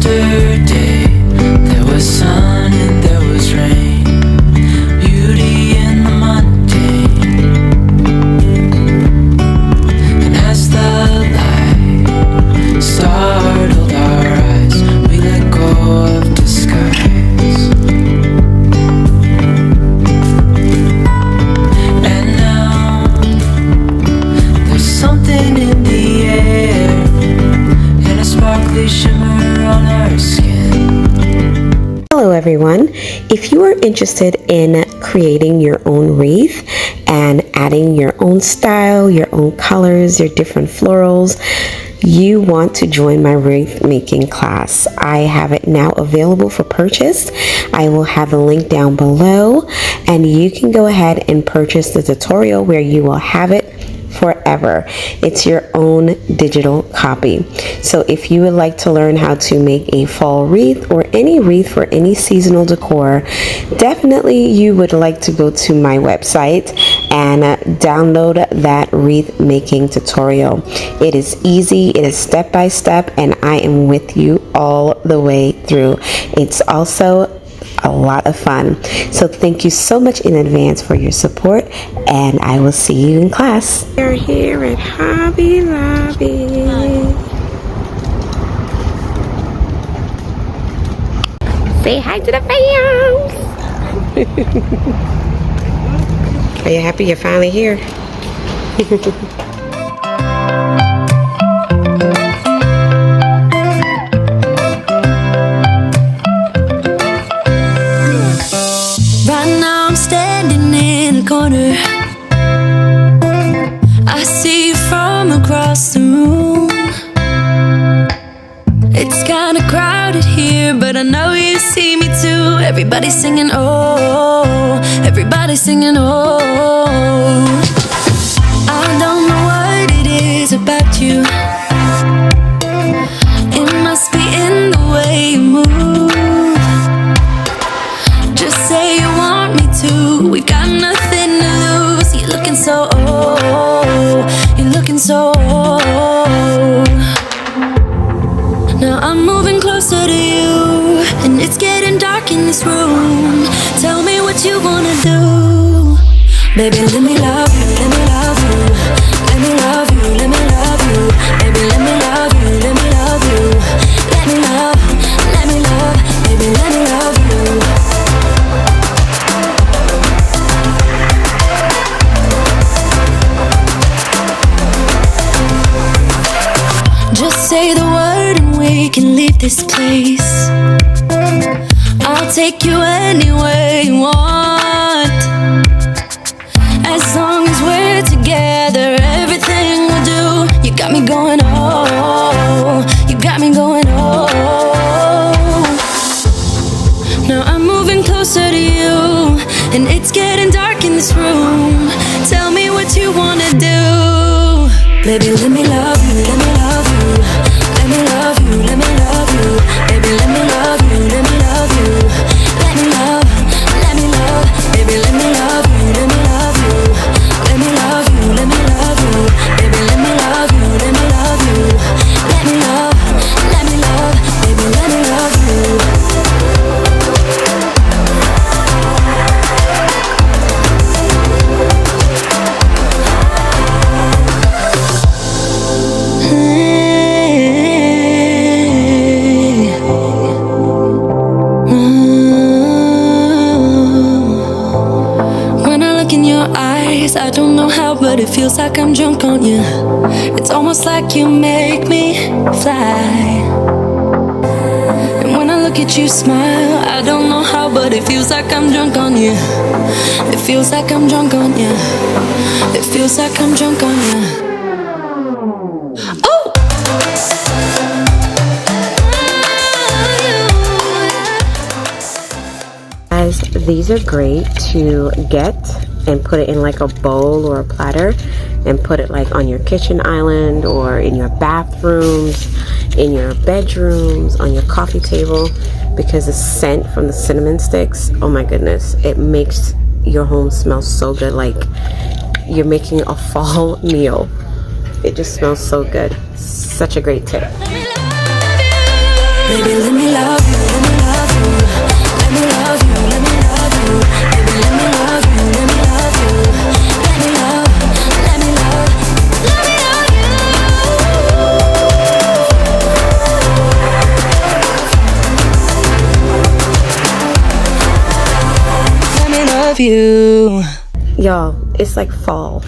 Yesterday there was sun and there was rain, beauty in the mundane. And as the light startled our eyes, we let go of disguise. And now there's something in the air, and a sparkly shimmer on our skin. Hello everyone. If you are interested in creating your own wreath and adding your own style, your own colors, your different florals, you want to join my wreath making class. I have it now available for purchase. I will have a link down below, and you can go ahead and purchase the tutorial where you will have it forever. It's your own digital copy. So if you would like to learn how to make a fall wreath or any wreath for any seasonal decor, definitely you would like to go to my website and download that wreath making tutorial. It is easy, it is step by step, and I am with you all the way through. It's also a lot of fun. So thank you so much in advance for your support, and I will see you in class. We're here at Hobby Lobby. Say hi to the fans. Are you happy you're finally here? Corner, I see you from across the room. It's kinda crowded here, but I know you see me too. Everybody's singing, oh, everybody's singing, oh. I don't know what it is about you. It must be in the way you move. Just say you want me to. We've got nothing to lose. You're looking so old. You're looking so old. Now I'm moving closer to you, and it's getting dark in this room. Tell me what you wanna do. Baby, let me love you, let me love you. Let me love you, let me love you. Baby, let me love you, let me love you. Let me love, let me love. Baby, let me love you. Just say the word and we can leave this place. I'll take you anywhere you want. As long as we're together, everything we'll do. You got me going, oh. You got me going, oh. Now I'm moving closer to you, and it's getting dark in this room. Tell me what you wanna do. Baby, let me love you, let me love you. Let me love you, let me love you. Baby, let me love you, let me love you. Let me love, let me love. Baby, let me love you, let me love you. Let me love you, let me love you. Baby, let me love you, let me love you. Let me love, let me love. Baby, let me love you. I don't know how, but it feels like I'm drunk on you. It's almost like you make me fly. And when I look at you smile, I don't know how, but it feels like I'm drunk on you. It feels like I'm drunk on you. It feels like I'm drunk on you. Oh! Guys, these are great to get and put it in like a bowl or a platter and put it like on your kitchen island or in your bathrooms, in your bedrooms, on your coffee table, because the scent from the cinnamon sticks, oh my goodness, it makes your home smell so good, like you're making a fall meal. It just smells so good. Such a great tip. Baby, let me love you. Y'all, it's like fall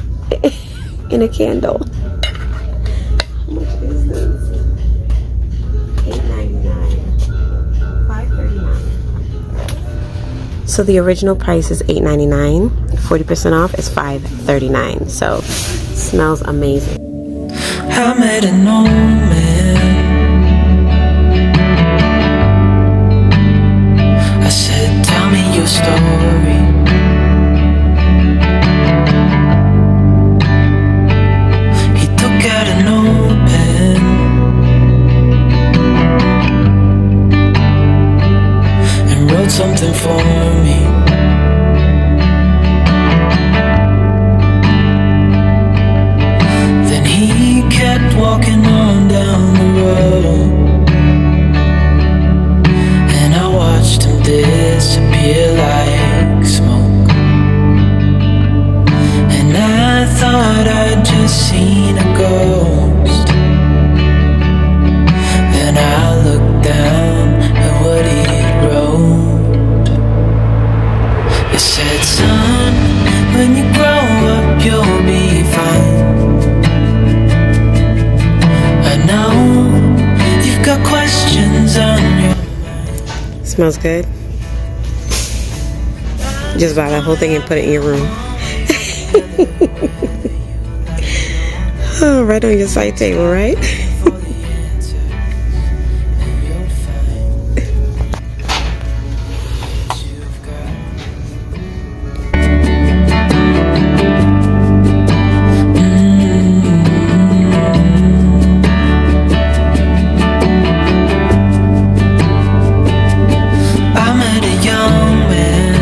in a candle. How much is this? $8.99. $5.39. So the original price is $8.99. 40% off is $5.39. So it smells amazing. I met an old man. I said, tell me your story. He took out an old pen and wrote something for me. Then he kept walking on down the road, and I watched him disappear like smoke. And I thought I'd just seen a ghost. Then I looked down at what he wrote. It said, son, when you grow up you'll be fine. I know you've got questions on your mind. Smells good. Just buy that whole thing and put it in your room. Oh, right on your side table, right? I met a young man,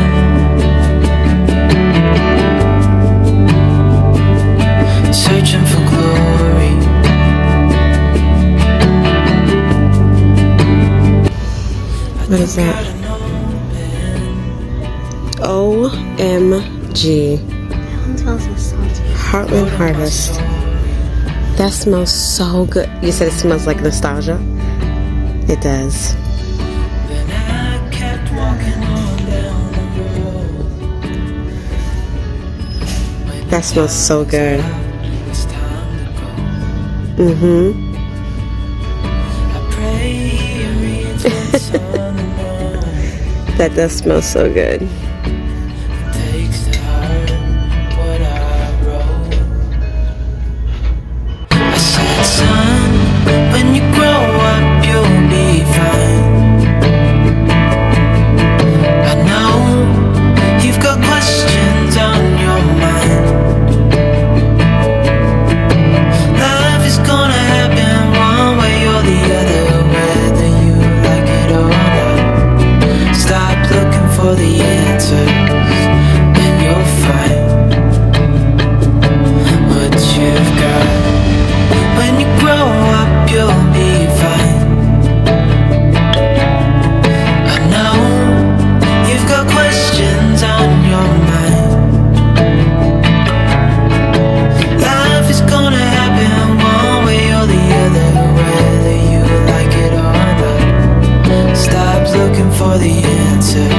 searching for glory. What is that? OMG. Heartland Harvest. That smells so good. You said it smells like nostalgia? It does. Then I kept walking on down the road. That smells so good. It's time to go. Mm-hmm. I pray you read what's on the moon. That does smell so good. Takes to heart what I wrote. I said, son, when you grow up you'll be fine. I know you've got questions on your mind. Life is gonna happen one way or the other, whether you like it or not. Stop looking for the answers and you'll find what you've got. When you grow up you'll be fine. I know you've got questions on your mind. Life is gonna happen one way or the other, whether you like it or not. Stop looking for the answer